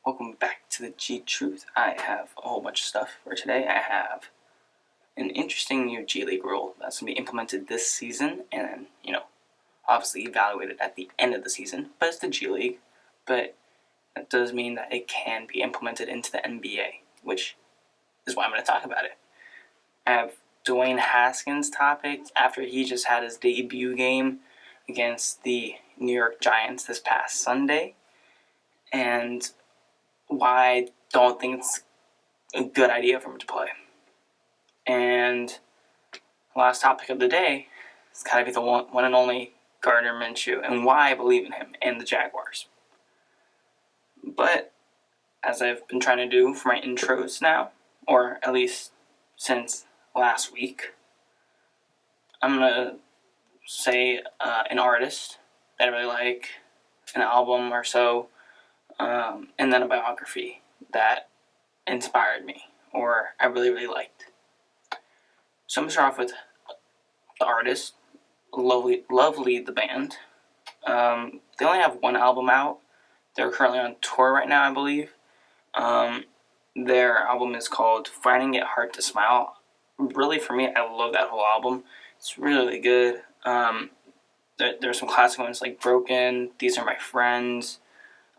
Welcome back to the TheGTruth. I have a whole bunch of stuff for today. I have an interesting new G League rule that's going to be implemented this season and then, obviously evaluated at the end of the season. But it's the G League. But that does mean that it can be implemented into the NBA, which is why I'm going to talk about it. I have Dwayne Haskins' topic after he just had his debut game against the New York Giants this past Sunday. And why I don't think it's a good idea for him to play. And the last topic of the day is got to be the one and only Gardner Minshew and why I believe in him and the Jaguars. But as I've been trying to do for my intros now, or at least since last week, I'm going to say an artist that I really like, an album or so, and then a biography that inspired me or I really, really liked. So I'm going to start off with the artist, Lovely the band. They only have one album out. They're currently on tour right now, I believe. Their album is called Finding It Hard to Smile. Really, for me, I love that whole album. It's really, really good. There's some classic ones like Broken, These Are My Friends.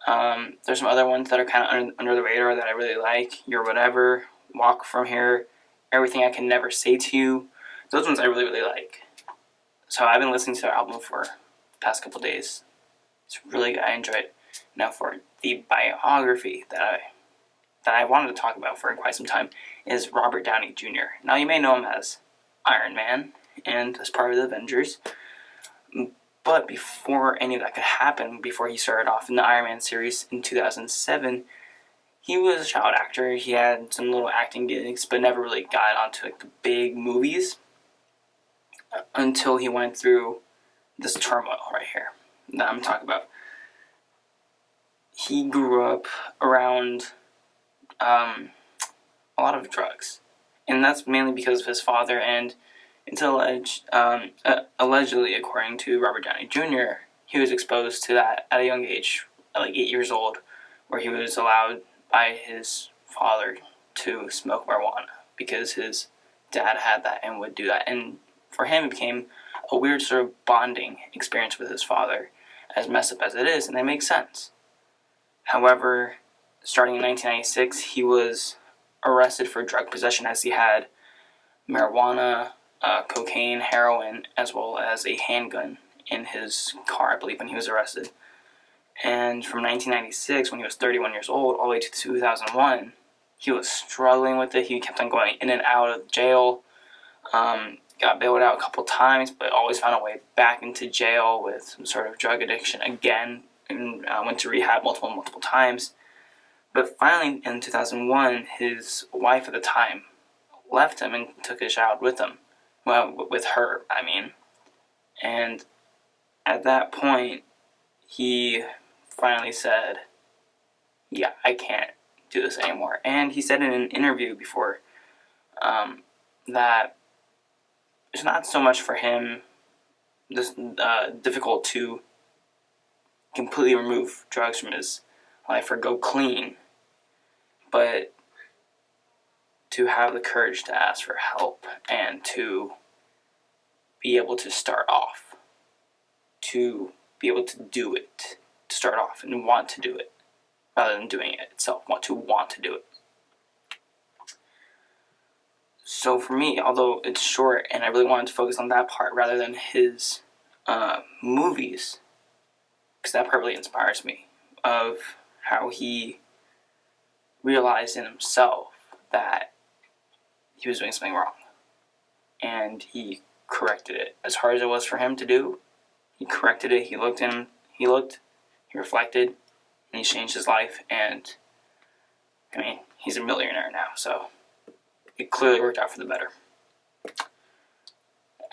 There's some other ones that are kind of under the radar that I really like. You're Whatever, Walk From Here, Everything I Can Never Say to You. Those ones I really, really like. So I've been listening to their album for the past couple days. It's really good. I enjoy it. Now for the biography that I wanted to talk about for quite some time is Robert Downey Jr. Now you may know him as Iron Man and as part of the Avengers. But before any of that could happen, before he started off in the Iron Man series in 2007, he was a child actor. He had some little acting gigs, but never really got onto the big movies until he went through this turmoil right here that I'm talking about. He grew up around a lot of drugs, and that's mainly because of his father. And it's allegedly, according to Robert Downey Jr., he was exposed to that at a young age, at like 8 years old, where he was allowed by his father to smoke marijuana because his dad had that and would do that. And for him, it became a weird sort of bonding experience with his father, as messed up as it is, and that makes sense. However, starting in 1996, he was arrested for drug possession as he had marijuana, cocaine, heroin, as well as a handgun in his car, I believe, when he was arrested. And from 1996, when he was 31 years old, all the way to 2001, he was struggling with it. He kept on going in and out of jail. Got bailed out a couple times, but always found a way back into jail with some sort of drug addiction again, and went to rehab multiple times. But finally, in 2001, his wife at the time left him and took his child with him. Well, with her, I mean. And at that point, he finally said, yeah, I can't do this anymore. And he said in an interview before that it's not so much for him difficult to completely remove drugs from his life or go clean, but to have the courage to ask for help and to be able to start off, to be able to do it, to start off and want to do it, rather than doing it itself, want to do it. So for me, although it's short and I really wanted to focus on that part rather than his movies, because that part really inspires me, of how he realized in himself that he was doing something wrong. And he corrected it. As hard as it was for him to do, he corrected it. He reflected, and he changed his life. And, I mean, he's a millionaire now, so it clearly worked out for the better.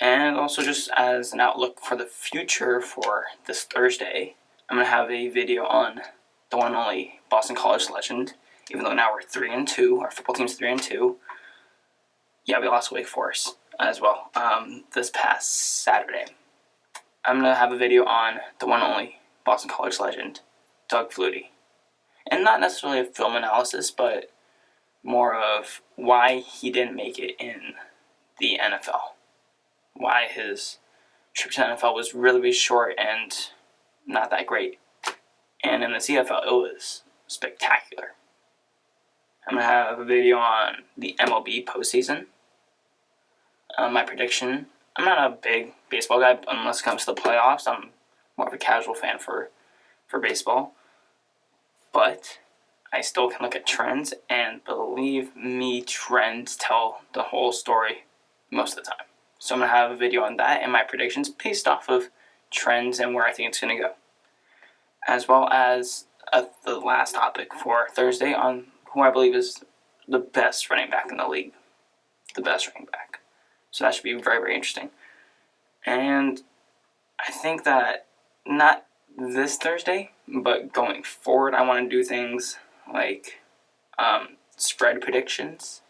And also just as an outlook for the future for this Thursday, I'm going to have a video on the one and only Boston College legend. Even though now we're 3-2, our football team's 3-2. Yeah, we lost Wake Forest as well this past Saturday. I'm going to have a video on the one and only Boston College legend, Doug Flutie. And not necessarily a film analysis, but more of why he didn't make it in the NFL. Why his trip to the NFL was really, really short and not that great. And in the CFL, it was spectacular. I'm going to have a video on the MLB postseason. My prediction, I'm not a big baseball guy unless it comes to the playoffs. I'm more of a casual fan for baseball. But I still can look at trends, and believe me, trends tell the whole story most of the time. So I'm going to have a video on that and my predictions based off of trends and where I think it's going to go. As well as the last topic for Thursday on who I believe is the best running back in the league. The best running back. So that should be very, very interesting. And I think that not this Thursday, but going forward, I want to do things like spread predictions,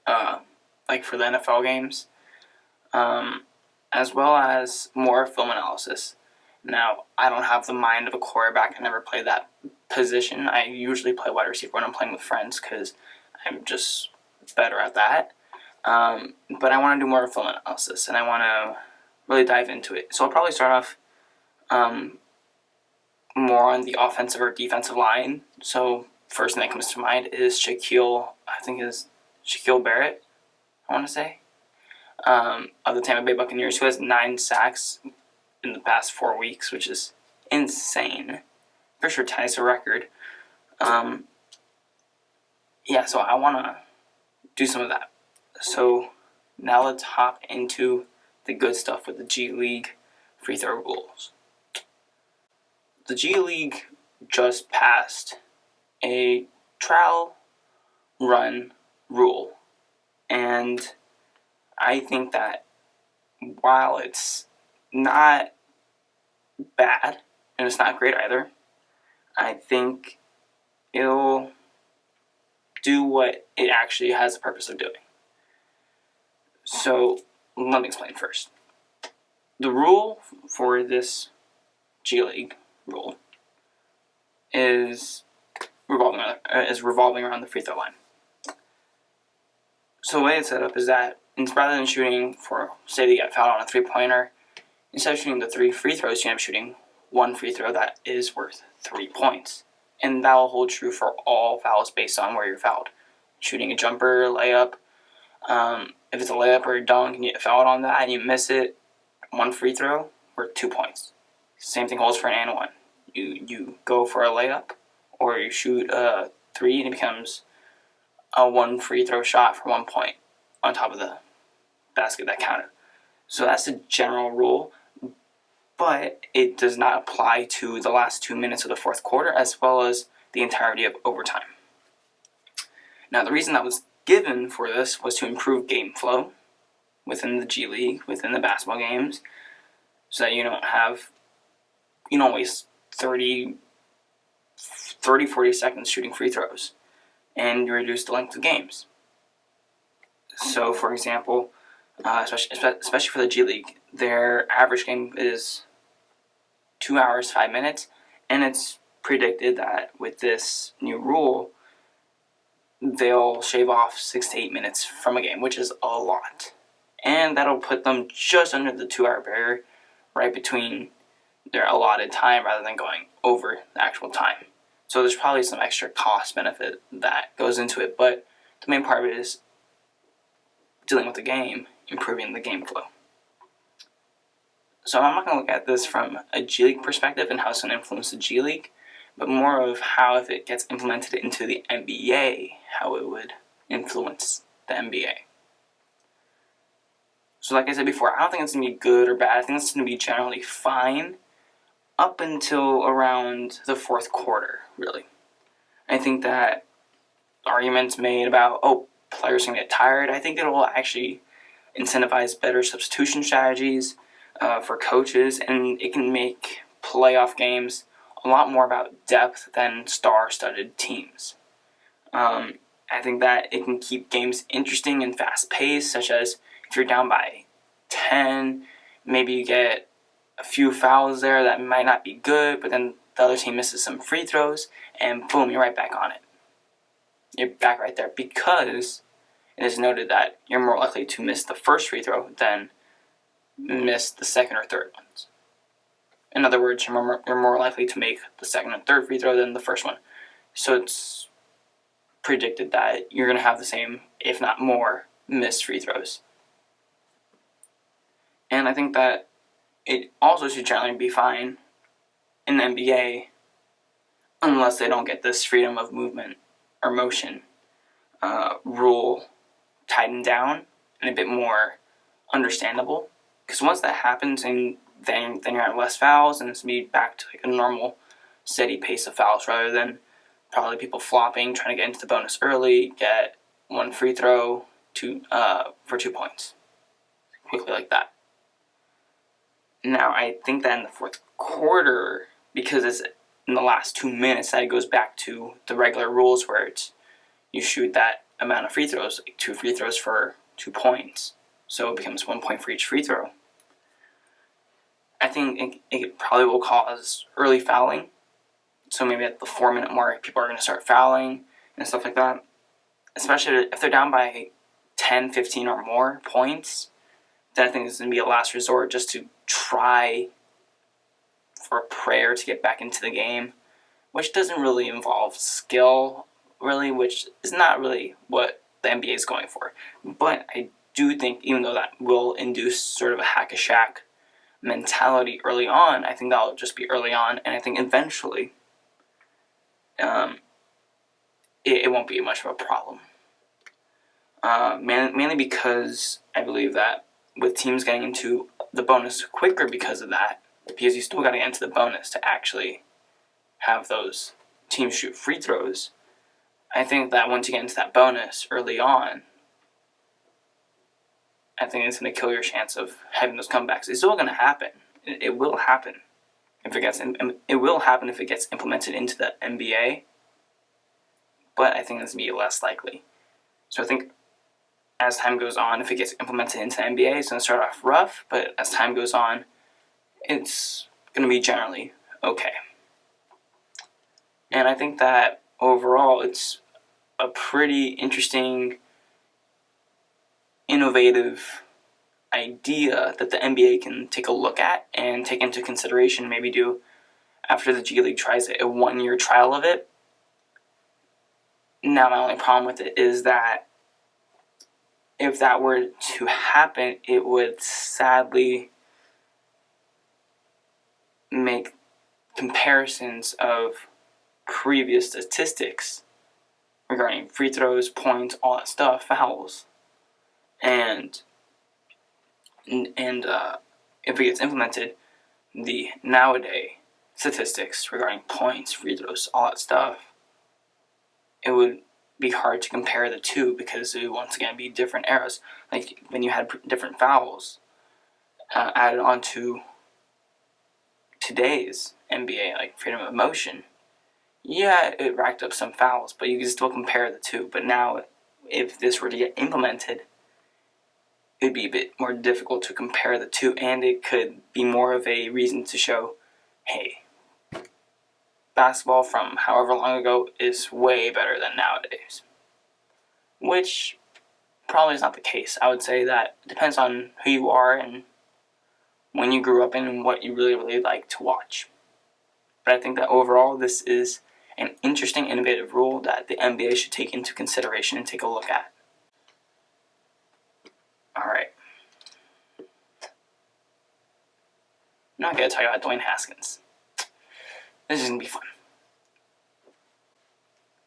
like for the NFL games, as well as more film analysis. Now, I don't have the mind of a quarterback. I never played that position. I usually play wide receiver when I'm playing with friends because I'm just better at that. But I want to do more film analysis, and I want to really dive into it. So I'll probably start off more on the offensive or defensive line. So first thing that comes to mind is Shaquille Barrett, I want to say, of the Tampa Bay Buccaneers, who has 9 sacks in the past 4 weeks, which is insane. For sure ties a record. So I want to do some of that. So now let's hop into the good stuff with the G League free throw rules. The G League just passed a trial run rule, and I think that while it's not bad and it's not great either, I think it'll do what it actually has the purpose of doing. So let me explain first. The rule for this G League rule is revolving around the free throw line. So the way it's set up is that rather than shooting for, say they get fouled on a 3-pointer, instead of shooting the 3 free throws, you end up shooting 1 free throw that is worth 3 points. And that will hold true for all fouls based on where you're fouled. Shooting a jumper, layup, if it's a layup or a dunk and you get fouled on that and you miss it, 1 free throw worth 2 points. Same thing holds for an and one. You go for a layup or you shoot a 3 and it becomes a 1 free throw shot for 1 point on top of the basket that counted. So that's the general rule, but it does not apply to the last 2 minutes of the fourth quarter as well as the entirety of overtime. Now, the reason that was given for this was to improve game flow within the G League, within the basketball games, so that you don't waste 30, 40 seconds shooting free throws, and you reduce the length of games. So, for example, especially for the G League, their average game is 2 hours, 5 minutes, and it's predicted that with this new rule, they'll shave off 6 to 8 minutes from a game, which is a lot. And that'll put them just under the 2-hour barrier, right between their allotted time rather than going over the actual time. So there's probably some extra cost benefit that goes into it, but the main part of it is dealing with the game, improving the game flow. So I'm not going to look at this from a G League perspective and how it's going to influence the G League, but more of how if it gets implemented into the NBA, how it would influence the NBA. So like I said before, I don't think it's going to be good or bad. I think it's going to be generally fine up until around the fourth quarter, really. I think that arguments made about, players are going to get tired, I think it will actually incentivize better substitution strategies for coaches, and it can make playoff games a lot more about depth than star-studded teams. I think that it can keep games interesting and fast-paced, such as if you're down by 10, maybe you get a few fouls there that might not be good, but then the other team misses some free throws, and boom, you're right back on it. You're back right there because it is noted that you're more likely to miss the first free throw than miss the second or third ones. In other words, you're more likely to make the second and third free throw than the first one. So it's predicted that you're going to have the same, if not more, missed free throws. And I think that it also should generally be fine in the NBA unless they don't get this freedom of movement or motion rule tightened down and a bit more understandable. Because once that happens, and then you're at less fouls, and it's going to be back to like a normal, steady pace of fouls rather than probably people flopping, trying to get into the bonus early, get one free throw for 2 points quickly like that. Now, I think that in the fourth quarter, because it's in the last 2 minutes, that it goes back to the regular rules where it's you shoot that amount of free throws, like 2 free throws for 2 points. So it becomes 1 point for each free throw. I think it probably will cause early fouling. So maybe at the 4-minute mark, people are going to start fouling and stuff like that. Especially if they're down by 10, 15 or more points, then I think it's going to be a last resort just to try for a prayer to get back into the game, which doesn't really involve skill, really, which is not really what the NBA is going for. But I do think, even though that will induce sort of a hack-a-shack mentality early on, I think that'll just be early on, and I think eventually it won't be much of a problem. Mainly because I believe that with teams getting into the bonus quicker because of that, because you still got to get into the bonus to actually have those teams shoot free throws, I think that once you get into that bonus early on, I think it's going to kill your chance of having those comebacks. It's still going to happen. It will happen if it gets implemented into the NBA, but I think it's going to be less likely. So I think as time goes on, if it gets implemented into the NBA, it's going to start off rough, but as time goes on, it's going to be generally okay. And I think that overall, it's a pretty interesting, innovative idea that the NBA can take a look at and take into consideration, maybe do after the G League tries a 1-year trial of it. Now, my only problem with it is that if that were to happen, it would sadly make comparisons of previous statistics regarding free throws, points, all that stuff, fouls, and if it gets implemented, the nowadays statistics regarding points, free throws, all that stuff, it would be hard to compare the two because it would once again be different eras. Like when you had different fouls added onto today's NBA, like freedom of motion, yeah, it racked up some fouls, but you can still compare the two. But now, if this were to get implemented, it'd be a bit more difficult to compare the two, and it could be more of a reason to show, hey, basketball from however long ago is way better than nowadays. Which probably is not the case. I would say that it depends on who you are and when you grew up and what you really, really like to watch. But I think that overall this is an interesting, innovative rule that the NBA should take into consideration and take a look at. Alright. Now I gotta tell you about Dwayne Haskins. This is gonna be fun.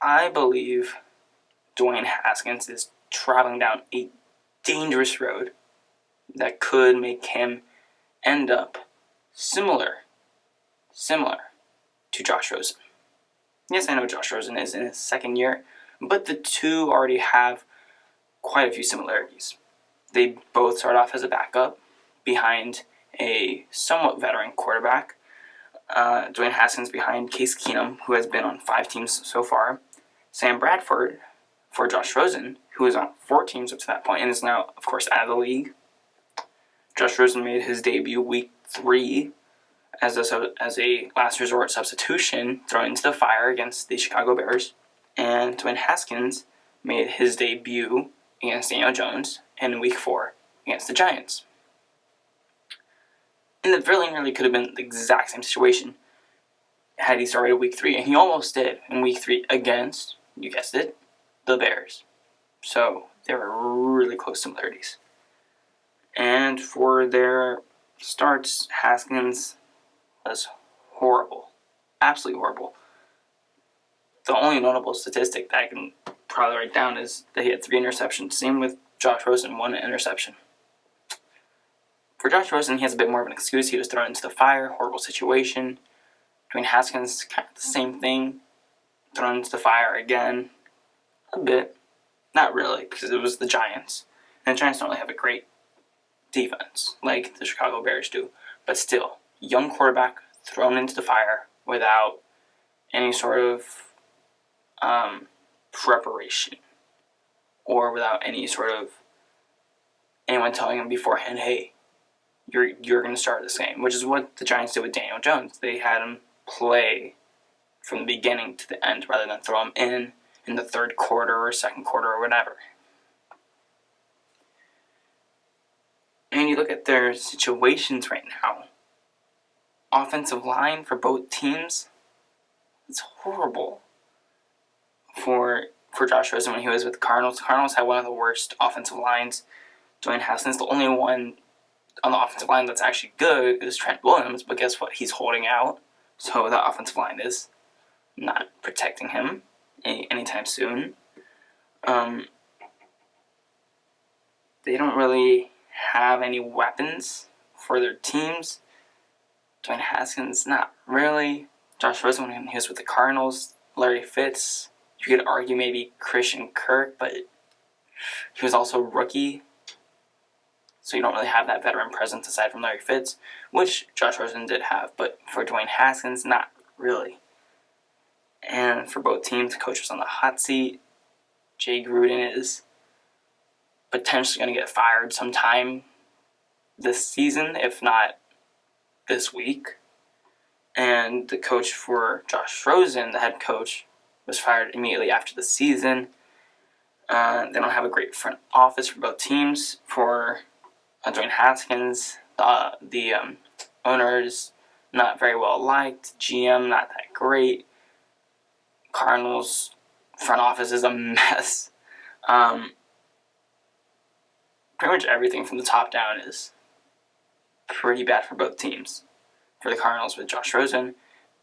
I believe Dwayne Haskins is traveling down a dangerous road that could make him end up similar to Josh Rosen. Yes, I know Josh Rosen is in his second year, but the two already have quite a few similarities. They both start off as a backup behind a somewhat veteran quarterback. Dwayne Haskins behind Case Keenum, who has been on 5 teams so far. Sam Bradford for Josh Rosen, who is on 4 teams up to that point and is now, of course, out of the league. Josh Rosen made his debut week 3 as a last resort substitution thrown into the fire against the Chicago Bears. And Dwayne Haskins made his debut against Daniel Jones in Week 4 against the Giants. And it really could have been the exact same situation had he started Week 3, and he almost did in Week 3 against, you guessed it, the Bears. So there were really close similarities. And for their starts, Haskins was horrible. Absolutely horrible. The only notable statistic that I can probably write down is that he had 3 interceptions. Same with Josh Rosen, 1 interception. For Josh Rosen, he has a bit more of an excuse. He was thrown into the fire, horrible situation. Dwayne Haskins, kind of the same thing. Thrown into the fire again. A bit. Not really, because it was the Giants. And the Giants don't really have a great defense like the Chicago Bears do. But still, young quarterback thrown into the fire without any sort of preparation, or without any sort of anyone telling him beforehand, hey, you're going to start this game, which is what the Giants did with Daniel Jones. They had him play from the beginning to the end rather than throw him in the third quarter or second quarter or whatever. And you look at their situations right now. Offensive line for both teams, it's horrible. For Josh Rosen when he was with the Cardinals. The Cardinals had one of the worst offensive lines. Dwayne Haskins, the only one on the offensive line that's actually good is Trent Williams, but guess what? He's holding out. So the offensive line is not protecting him anytime soon. They don't really have any weapons for their teams. Dwayne Haskins, not really. Josh Rosen when he was with the Cardinals. Larry Fitz, you could argue maybe Christian Kirk, but he was also a rookie. So you don't really have that veteran presence aside from Larry Fitz, which Josh Rosen did have. But for Dwayne Haskins, not really. And for both teams, the coach was on the hot seat. Jay Gruden is potentially going to get fired sometime this season, if not this week. And the coach for Josh Rosen, the head coach, was fired immediately after the season. They don't have a great front office for both teams. For Dwayne Haskins, the owner is not very well liked. GM, not that great. Cardinals front office is a mess. Pretty much everything from the top down is pretty bad for both teams. For the Cardinals with Josh Rosen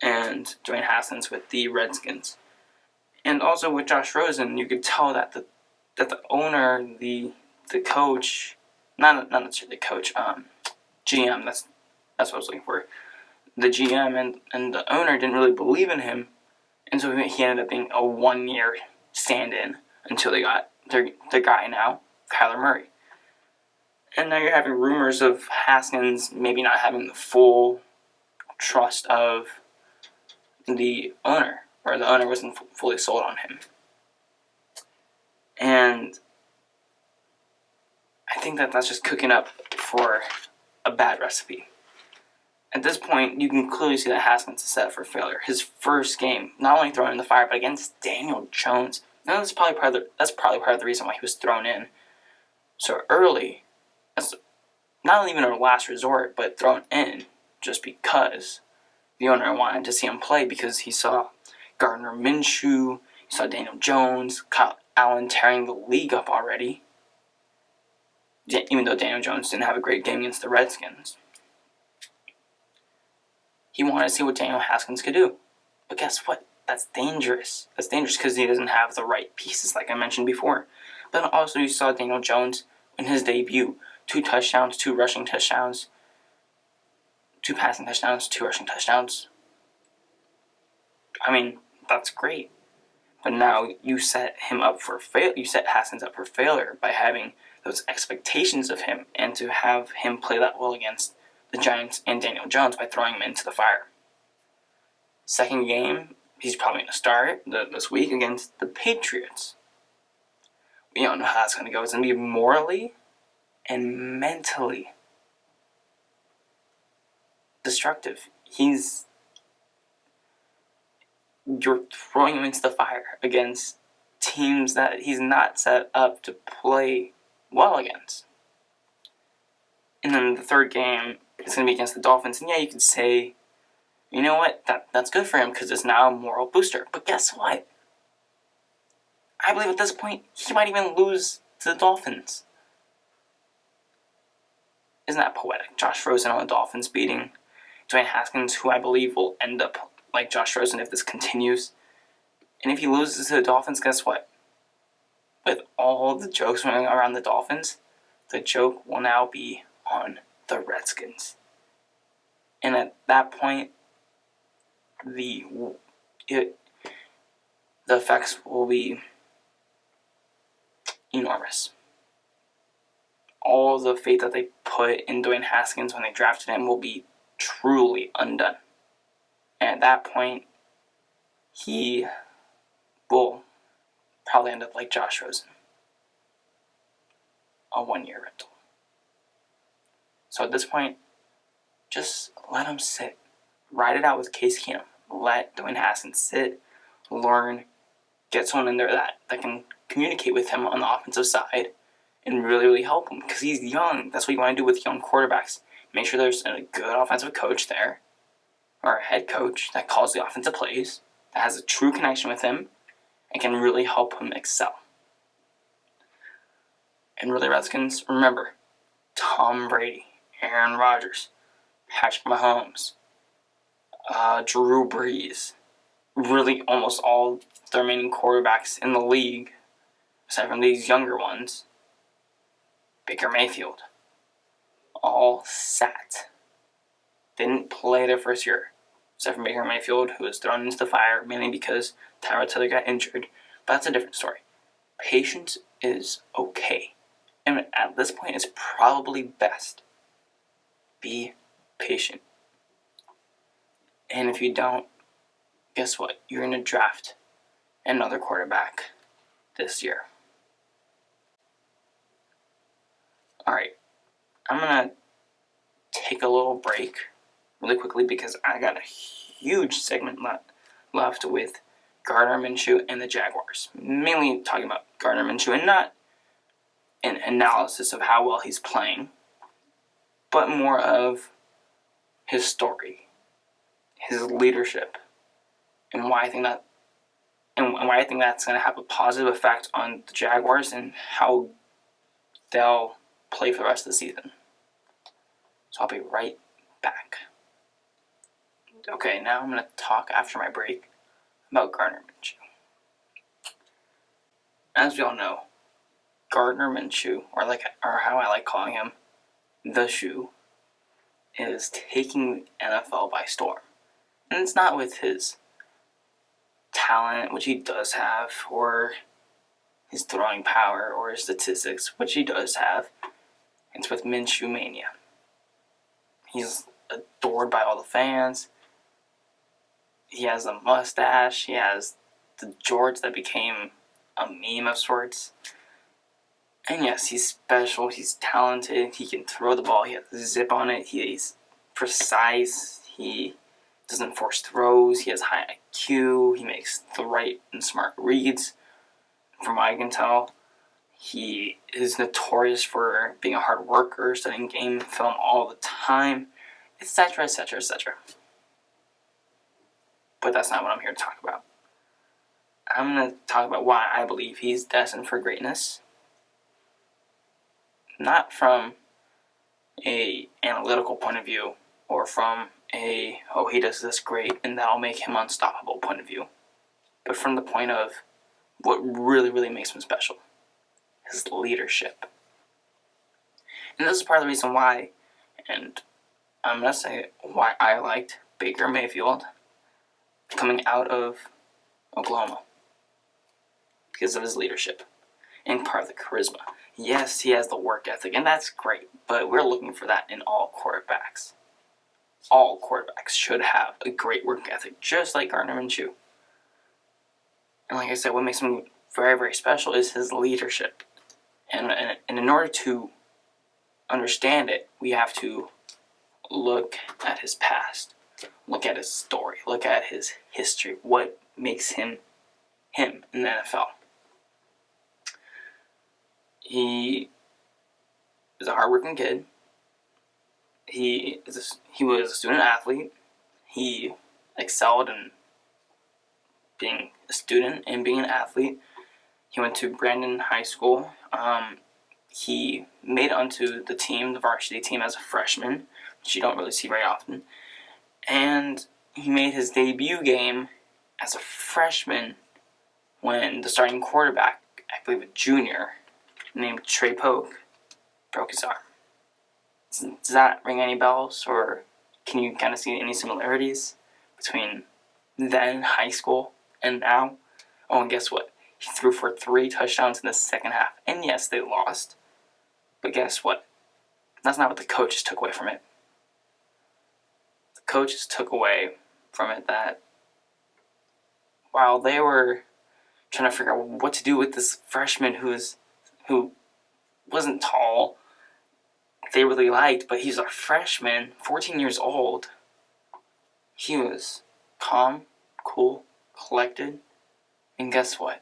and Dwayne Haskins with the Redskins. And also with Josh Rosen, you could tell that the owner, the coach, not necessarily the coach, GM, that's what I was looking for. The GM and the owner didn't really believe in him, and so he ended up being a 1-year stand-in until they got their guy now, Kyler Murray. And now you're having rumors of Haskins maybe not having the full trust of the owner, or the owner wasn't fully sold on him. And I think that's just cooking up for a bad recipe. At this point, you can clearly see that Haskins is set up for failure. His first game, not only thrown in the fire, but against Daniel Jones. Now that's probably part of the reason why he was thrown in so early. That's not even a last resort, but thrown in just because the owner wanted to see him play, because he saw Gardner Minshew, he saw Daniel Jones, Kyle Allen tearing the league up already, even though Daniel Jones didn't have a great game against the Redskins. He wanted to see what Daniel Haskins could do. But guess what? That's dangerous. That's dangerous because he doesn't have the right pieces, like I mentioned before. But also you saw Daniel Jones in his debut. 2 touchdowns, 2 rushing touchdowns, 2 passing touchdowns, 2 rushing touchdowns. I mean, that's great. But now you set him up for You set Haskins up for failure by having those expectations of him, and to have him play that well against the Giants and Daniel Jones by throwing him into the fire. Second game, he's probably going to start this week against the Patriots. We don't know how that's going to go. It's going to be morally and mentally destructive. you're throwing him into the fire against teams that he's not set up to play well against. And then the third game is going to be against the Dolphins. And yeah, you could say, you know what, that's good for him because it's now a moral booster. But guess what? I believe at this point, he might even lose to the Dolphins. Isn't that poetic? Josh Rosen on the Dolphins beating Dwayne Haskins, who I believe will end up like Josh Rosen if this continues. And if he loses to the Dolphins, guess what? With all the jokes running around the Dolphins, the joke will now be on the Redskins. And at that point, the effects will be enormous. All the faith that they put in Dwayne Haskins when they drafted him will be truly undone. And at that point, he will probably end up like Josh Rosen, a 1-year rental. So at this point, just let him sit. Ride it out with Case Keenum. Let Dwayne Haskins sit, learn, get someone in there that can communicate with him on the offensive side and really, really help him because he's young. That's what you want to do with young quarterbacks. Make sure there's a good offensive coach there or a head coach that calls the offensive plays, that has a true connection with him, and can really help him excel. And really, Redskins, remember, Tom Brady, Aaron Rodgers, Patrick Mahomes, Drew Brees, really almost all the remaining quarterbacks in the league, aside from these younger ones, Baker Mayfield, all sat. Didn't play their first year, except for Baker Mayfield, who was thrown into the fire, mainly because Tyrod Taylor got injured. But that's a different story. Patience is okay. And at this point, it's probably best. Be patient. And if you don't, guess what? You're going to draft another quarterback this year. Alright, I'm going to take a little break really quickly because I got a huge segment left with Gardner Minshew and the Jaguars. Mainly talking about Gardner Minshew and not an analysis of how well he's playing, but more of his story, his leadership, and why I think that's going to have a positive effect on the Jaguars and how they'll play for the rest of the season. So I'll be right back. Okay, now I'm going to talk after my break about Gardner Minshew. As we all know, Gardner Minshew, or how I like calling him, the Shoe, is taking the NFL by storm. And it's not with his talent, which he does have, or his throwing power, or his statistics, which he does have. It's with Minshew mania. He's adored by all the fans. He has a mustache. He has the George that became a meme of sorts. And yes, he's special. He's talented. He can throw the ball. He has a zip on it. He's precise. He doesn't force throws. He has high IQ. He makes the right and smart reads. From what I can tell, he is notorious for being a hard worker, studying game film all the time, etc., etc., etc. But that's not what I'm here to talk about. I'm going to talk about why I believe he's destined for greatness. Not from a analytical point of view or from he does this great and that'll make him unstoppable point of view, but from the point of what really, really makes him special. His leadership. And this is part of the reason why, and I'm going to say why I liked Baker Mayfield coming out of Oklahoma. Because of his leadership and part of the charisma. Yes, he has the work ethic, and that's great, but we're looking for that in all quarterbacks. All quarterbacks should have a great work ethic, just like Gardner Minshew. And like I said, what makes him very, very special is his leadership. And in order to understand it, we have to look at his past. look at his story, look at his history, what makes him him in the NFL. He is a hardworking kid. He was a student athlete. He excelled in being a student and being an athlete. He went to Brandon High School. He made it onto the team, the varsity team, as a freshman, which you don't really see very often. And he made his debut game as a freshman when the starting quarterback, I believe a junior, named Trey Poke, broke his arm. Does that ring any bells, or can you kind of see any similarities between then high school and now? Oh, and guess what? He threw for 3 touchdowns in the second half. And yes, they lost. But guess what? That's not what the coaches took away from it. The coaches took away from it that while they were trying to figure out what to do with this freshman who wasn't tall, they really liked, but he's a freshman, 14 years old. He was calm, cool, collected, and guess what?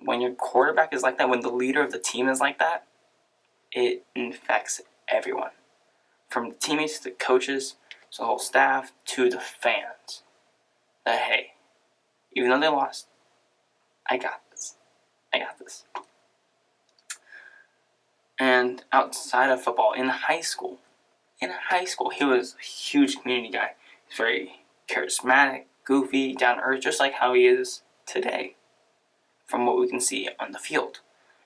When your quarterback is like that, when the leader of the team is like that, it infects everyone. From the teammates to the coaches, to the whole staff, to the fans. That, hey, even though they lost, I got this. I got this. And outside of football, in high school, he was a huge community guy. He's very charismatic, goofy, down to earth, just like how he is today, from what we can see on the field.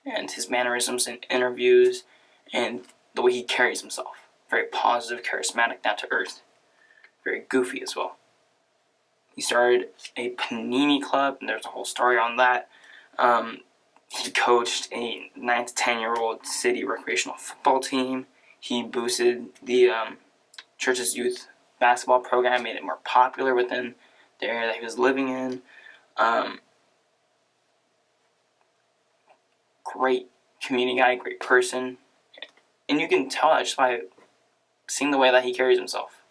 And his mannerisms in interviews and the way he carries himself. Very positive, charismatic, down to earth. Very goofy as well. He started a Panini Club, and there's a whole story on that. He coached a 9 to 10-year-old city recreational football team. He boosted the church's youth basketball program, made it more popular within the area that he was living in. Great community guy, great person. And you can tell that just by seeing the way that he carries himself.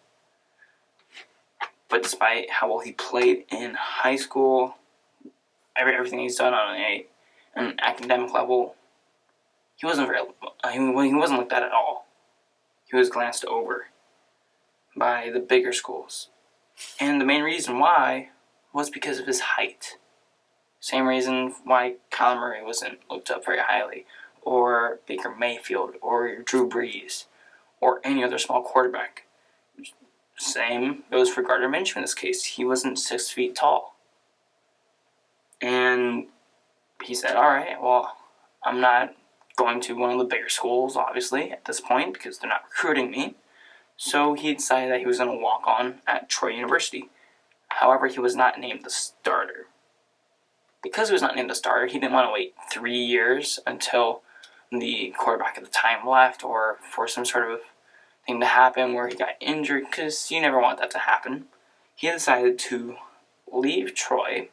But despite how well he played in high school, everything he's done on an academic level, he wasn't like that at all. He was glanced over by the bigger schools. And the main reason why was because of his height. Same reason why Kyler Murray wasn't looked up very highly, or Baker Mayfield, or Drew Brees, or any other small quarterback. Same goes for Gardner Minshew in this case. He wasn't 6 feet tall. And he said, all right, well, I'm not going to one of the bigger schools, obviously, at this point, because they're not recruiting me. So he decided that he was going to walk on at Troy University. However, he was not named the starter. Because he was not named the starter, he didn't want to wait 3 years until the quarterback at the time left, or for some sort of thing to happen where he got injured, because you never want that to happen. He decided to leave Troy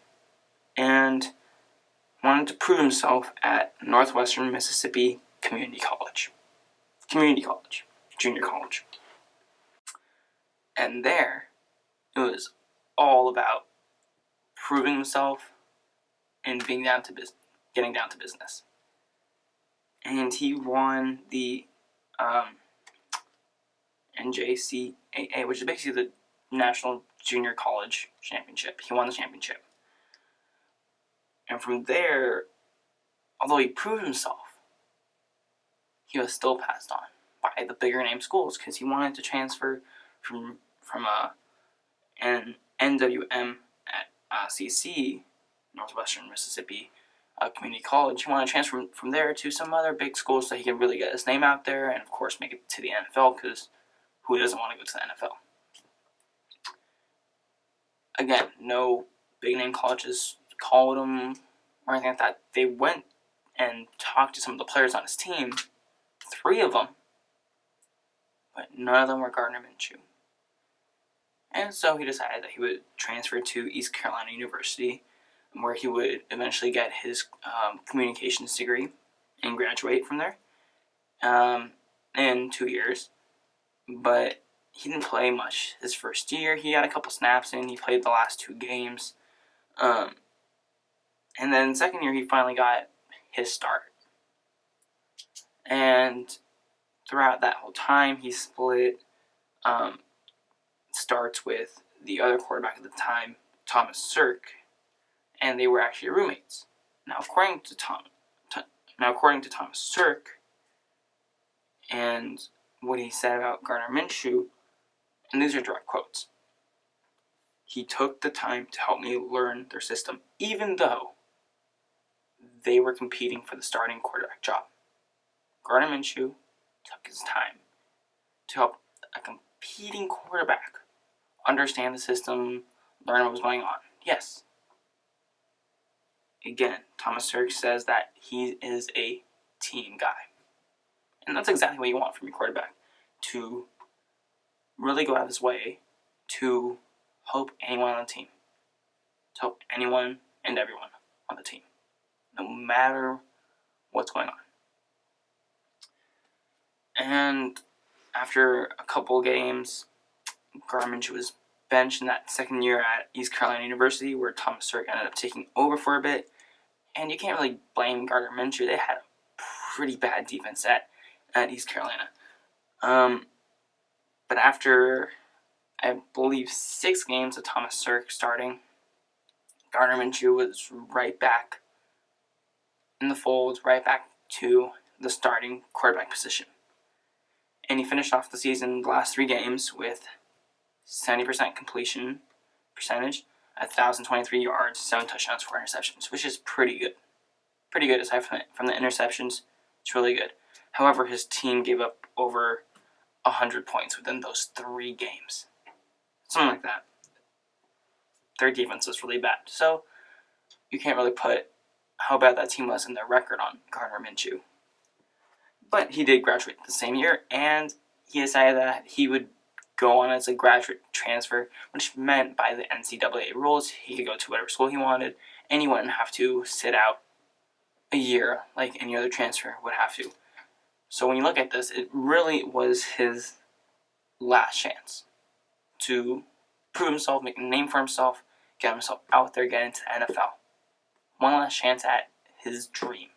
and wanted to prove himself at Northwestern Mississippi Junior College. And there, it was all about proving himself and getting down to business. And he won the NJCAA, which is basically the National Junior College Championship. He won the championship. And from there, although he proved himself, he was still passed on by the bigger name schools because he wanted to transfer from an NWM at CC, Northwestern Mississippi Community College. He wanted to transfer from there to some other big schools so he could really get his name out there and, of course, make it to the NFL, because who doesn't want to go to the NFL? Again, no big name colleges called him or anything like that. They went and talked to some of the players on his team, 3 of them, but none of them were Gardner Minshew. And so he decided that he would transfer to East Carolina University, where he would eventually get his communications degree and graduate from there in 2 years. But he didn't play much his first year. He had a couple snaps in. He played the last 2 games. And then second year, he finally got his start. And throughout that whole time, he split starts with the other quarterback at the time, Thomas Sirk, and they were actually roommates. Now, according to Thomas Sirk, and what he said about Gardner Minshew, and these are direct quotes, he took the time to help me learn their system, even though they were competing for the starting quarterback job. Gardner Minshew took his time to help a competing quarterback understand the system, learn what was going on. Yes. Again, Thomas Sirk says that he is a team guy. And that's exactly what you want from your quarterback, to really go out of his way to help anyone on the team, to help anyone and everyone on the team, no matter what's going on. And after a couple games, Gardner Minshew was benched in that second year at East Carolina University, where Thomas Sirk ended up taking over for a bit. And you can't really blame Gardner Minshew. They had a pretty bad defense at East Carolina. But after, I believe, 6 games of Thomas Sirk starting, Gardner Minshew was right back in the fold, right back to the starting quarterback position. And he finished off the season, the last 3 games, with 70% completion percentage, 1,023 yards, 7 touchdowns, 4 interceptions, which is pretty good. Pretty good aside from the interceptions. It's really good. However, his team gave up over 100 points within those 3 games. Something like that. Their defense was really bad. So you can't really put how bad that team was in their record on Gardner Minshew. But he did graduate the same year, and he decided that he would go on as a graduate transfer, which meant by the NCAA rules, he could go to whatever school he wanted, and he wouldn't have to sit out a year like any other transfer would have to. So when you look at this, it really was his last chance to prove himself, make a name for himself, get himself out there, get into the NFL. One last chance at his dream.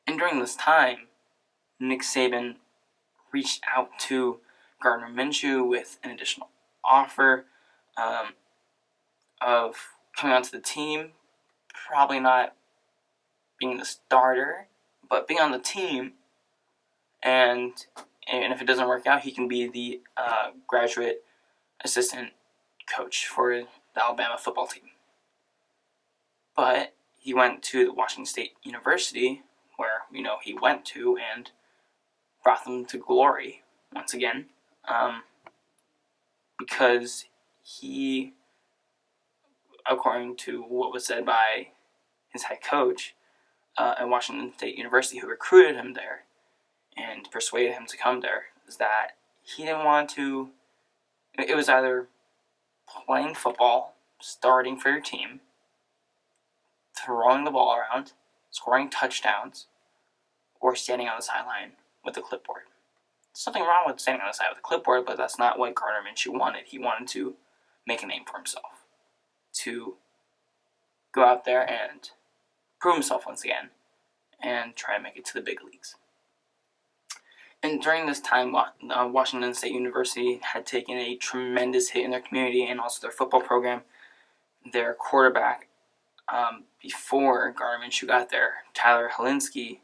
And during this time, Nick Saban reached out to Gardner Minshew with an additional offer of coming onto the team, probably not being the starter, but being on the team, and if it doesn't work out, he can be the graduate assistant coach for the Alabama football team. But he went to the Washington State University, where we know he went to, and brought them to glory once again, because he, according to what was said by his head coach at Washington State University, who recruited him there and persuaded him to come there, is that he didn't want to. It was either playing football, starting for your team, throwing the ball around, scoring touchdowns, or standing on the sideline with a clipboard. There's nothing wrong with standing on the side with a clipboard, but that's not what Gardner Minshew wanted. He wanted to make a name for himself, to go out there and prove himself once again, and try to make it to the big leagues. And during this time, Washington State University had taken a tremendous hit in their community and also their football program. Their quarterback, before Gardner Minshew got there, Tyler Helinski,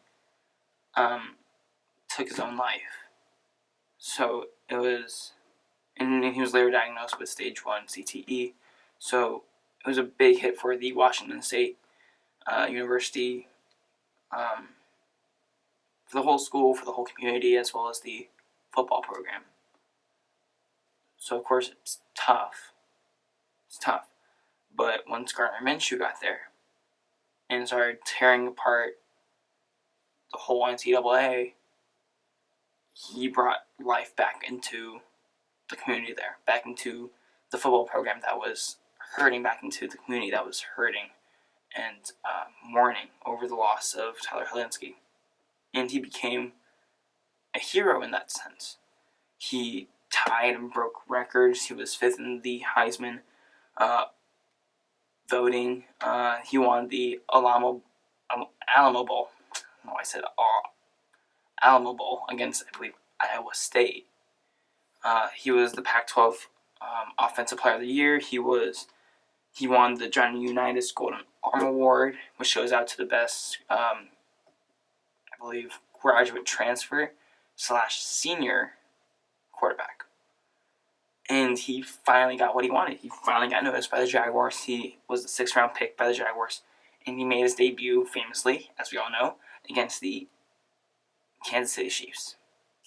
took his own life. So it was, and he was later diagnosed with stage 1 CTE. So it was a big hit for the Washington State University, for the whole school, for the whole community, as well as the football program. So of course it's tough. It's tough. But once Gardner Minshew got there and started tearing apart the whole NCAA, he brought life back into the community there, back into the football program that was hurting, back into the community that was hurting and mourning over the loss of Tyler Helinski. And he became a hero in that sense. He tied and broke records. He was 5th in the Heisman voting. He won the Alamo Bowl. No, I said Alamo Bowl against, I believe, Iowa State. He was the Pac-12 Offensive Player of the Year. He won the Johnny Unitas Golden Arm Award, which goes out to the best, I believe, graduate transfer / senior quarterback. And he finally got what he wanted. He finally got noticed by the Jaguars. He was the 6th-round pick by the Jaguars. And he made his debut, famously, as we all know, against the Kansas City Chiefs,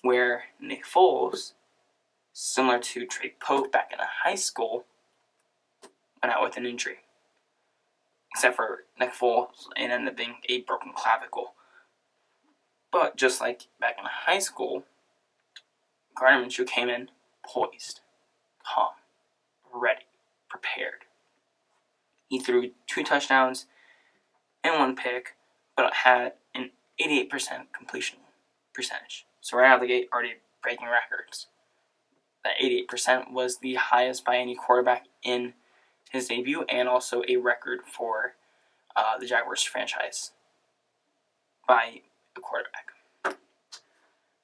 where Nick Foles, similar to Trey Pope back in high school, went out with an injury. Except for Nick Foles, it ended up being a broken clavicle. But just like back in high school, Gardner Minshew came in poised, calm, ready, prepared. He threw 2 touchdowns and 1 pick, but had an 88% completion percentage. So right out of the gate, already breaking records. That 88% was the highest by any quarterback in his debut, and also a record for the Jaguars franchise by a quarterback.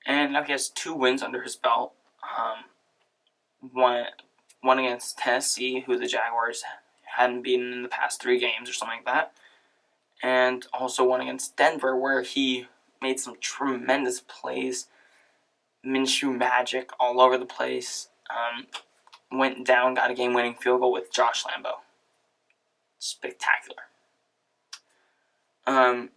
And now he has 2 wins under his belt. One against Tennessee, who the Jaguars hadn't beaten in the past 3 games or something like that. And also one against Denver, where he made some tremendous plays. Minshew magic all over the place. Went down, got a game-winning field goal with Josh Lambo. Spectacular. And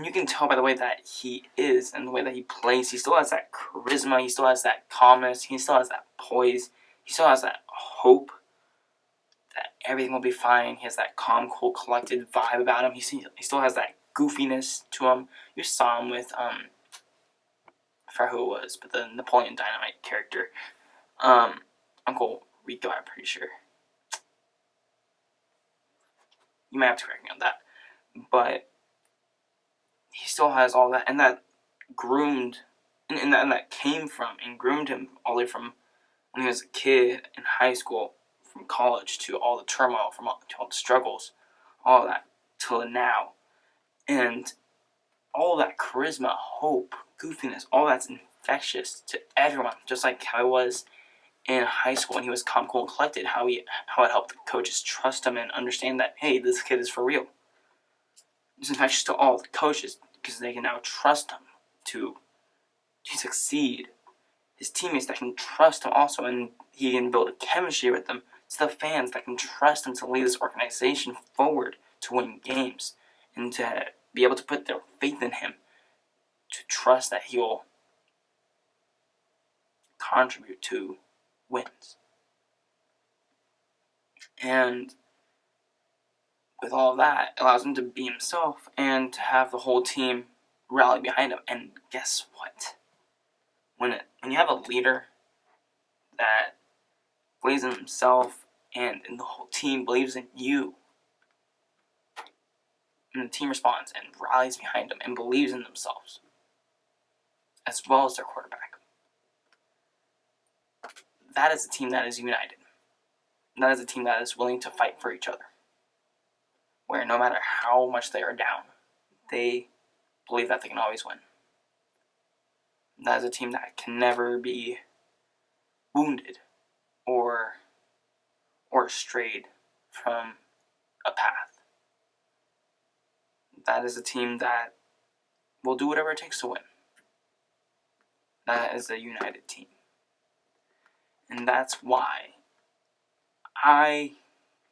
you can tell by the way that he is and the way that he plays. He still has that charisma. He still has that calmness. He still has that poise. He still has that hope that everything will be fine. He has that calm, cool, collected vibe about him. He still has that goofiness to him. You saw him with, I forgot who it was, but the Napoleon Dynamite character. Uncle Rico, I'm pretty sure. You might have to correct me on that. But he still has all that, and that groomed, and that came from and groomed him all the way from when he was a kid in high school, from college, to all the turmoil, to all the struggles, all that, till now. And all that charisma, hope, goofiness, all that's infectious to everyone, just like how it was in high school when he was calm, cool, and collected, how it helped the coaches trust him and understand that, hey, this kid is for real. It's infectious to all the coaches because they can now trust him to succeed. His teammates that can trust him also, and he can build a chemistry with them. It's the fans that can trust him to lead this organization forward to win games and to be able to put their faith in him, to trust that he will contribute to wins. And with all that, it allows him to be himself and to have the whole team rally behind him. And guess what? When you have a leader that believes in himself and the whole team believes in you, and the team responds and rallies behind them and believes in themselves, as well as their quarterback, that is a team that is united. That is a team that is willing to fight for each other, where no matter how much they are down, they believe that they can always win. That is a team that can never be wounded or strayed from a path. That is a team that will do whatever it takes to win. That is a united team. And that's why I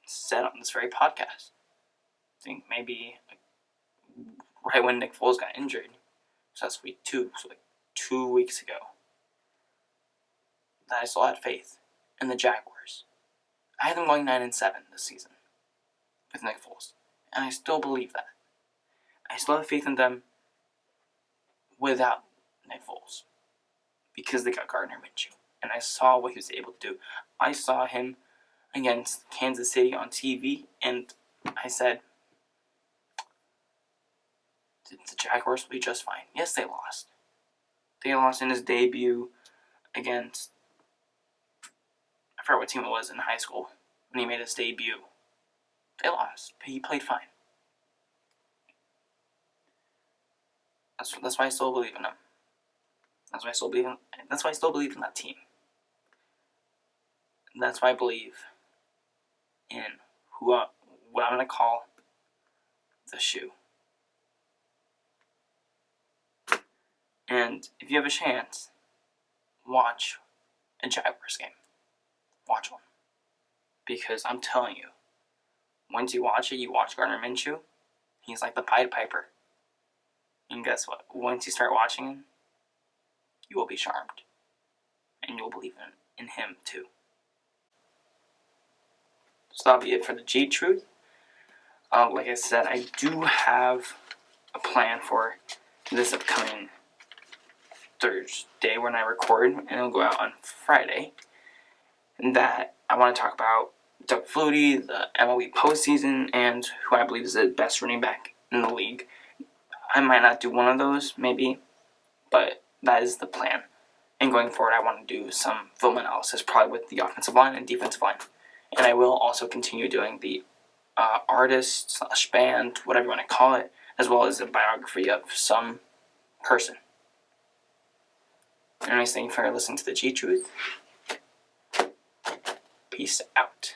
said on this very podcast, I think maybe right when Nick Foles got injured, so that's week 2, so 2 weeks ago, that I still had faith in the Jaguars. I had them going 9-7 this season with Nick Foles, and I still believe that. I still have faith in them without Nick Foles because they got Gardner Minshew, and I saw what he was able to do. I saw him against Kansas City on TV, and I said, the Jaguars will be just fine. Yes, they lost. They lost in his debut against, I forgot what team it was in high school when he made his debut. They lost, but he played fine. That's why I still believe in him. That's why I still believe in that team. That's why I believe in what I'm going to call the shoe. And if you have a chance, watch a Jaguars game. Watch one. Because I'm telling you, once you watch it, you watch Gardner Minshew, he's like the Pied Piper. And guess what? Once you start watching him, you will be charmed. And you'll believe in him too. So that'll be it for the TheGTruth. Like I said, I do have a plan for this upcoming Thursday when I record, and it'll go out on Friday. And that I want to talk about Doug Flutie, the MLB postseason, and who I believe is the best running back in the league. I might not do one of those, maybe, but that is the plan. And going forward, I want to do some film analysis, probably with the offensive line and defensive line. And I will also continue doing the artist/band, whatever you want to call it, as well as a biography of some person. Anyways, thank you for listening to the TheGTruth. Peace out.